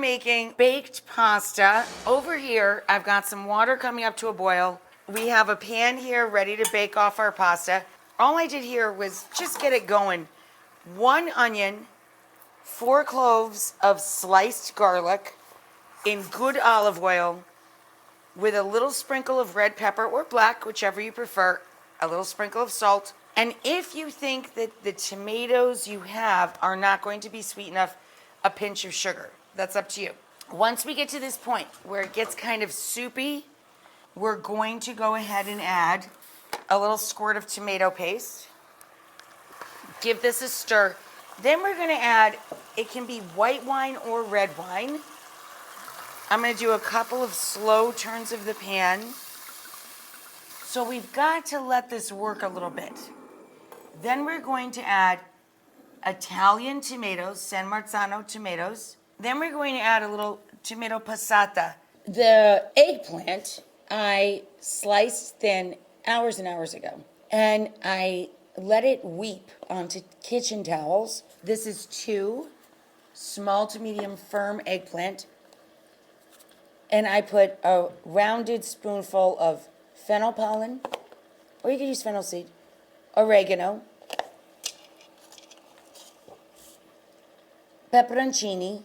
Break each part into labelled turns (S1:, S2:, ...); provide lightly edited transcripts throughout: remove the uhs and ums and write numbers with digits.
S1: making baked pasta. Over here, I've got some water coming up to a boil. We have a pan here ready to bake off our pasta. All I did here was just get it going. 1 onion, 4 cloves of sliced garlic in good olive oil with a little sprinkle of red pepper or black, whichever you prefer, a little sprinkle of salt. And if you think that the tomatoes you have are not going to be sweet enough, a pinch of sugar. That's up to you. Once we get to this point where it gets kind of soupy, we're going to go ahead and add a little squirt of tomato paste. Give this a stir. Then we're going to add, it can be white wine or red wine. I'm going to do a couple of slow turns of the pan. So we've got to let this work a little bit. Then we're going to add Italian tomatoes, San Marzano tomatoes. Then we're going to add a little tomato passata. The eggplant I sliced thin hours and hours ago. And I let it weep onto kitchen towels. This is 2 small to medium firm eggplant. And I put a rounded spoonful of fennel pollen, or you can use fennel seed, oregano, pepperoncini,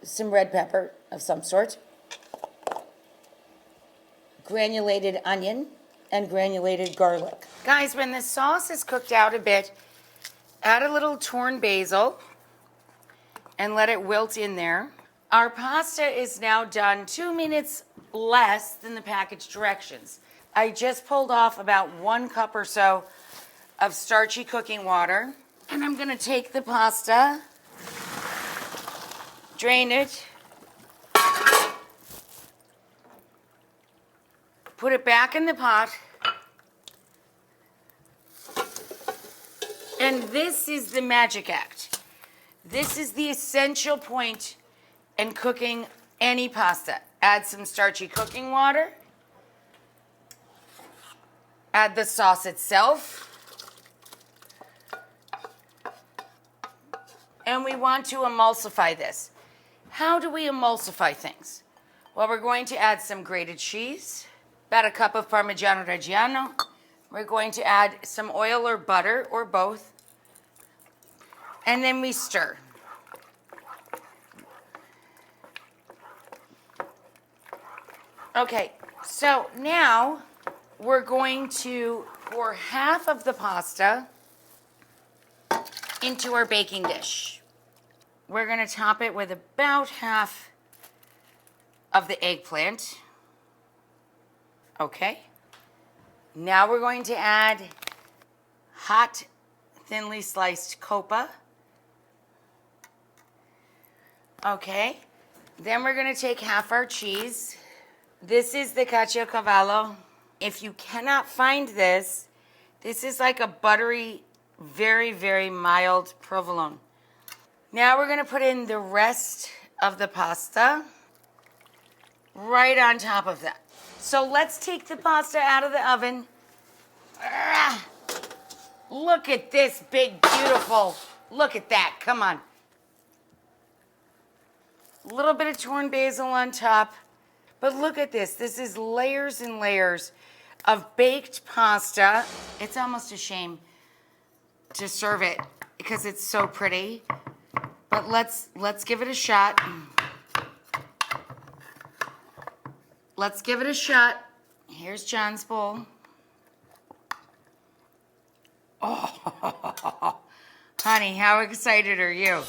S1: some red pepper of some sort, granulated onion, and granulated garlic. Guys, when the sauce is cooked out a bit, add a little torn basil and let it wilt in there. Our pasta is now done 2 minutes less than the package directions. I just pulled off about 1 cup or so of starchy cooking water. And I'm going to take the pasta, drain it, put it back in the pot. And this is the magic act. This is the essential point in cooking any pasta. Add some starchy cooking water. Add the sauce itself. And we want to emulsify this. How do we emulsify things? Well, we're going to add some grated cheese, about a cup of Parmigiano Reggiano. We're going to add some oil or butter or both. And then we stir. Okay, so now we're going to pour half of the pasta into our baking dish. We're going to top it with about half of the eggplant. Okay. Now we're going to add hot, thinly sliced coppa. Okay. Then we're going to take half our cheese. This is the caciocavallo. If you cannot find this, this is like a buttery, very, very mild provolone. Now we're going to put in the rest of the pasta right on top of that. So let's take the pasta out of the oven. Look at this big, beautiful. Look at that. Come on. A little bit of torn basil on top. But look at this. This is layers and layers of baked pasta. It's almost a shame to serve it because it's so pretty. But let's give it a shot. Let's give it a shot. Here's John's bowl. Oh, honey, how excited are you?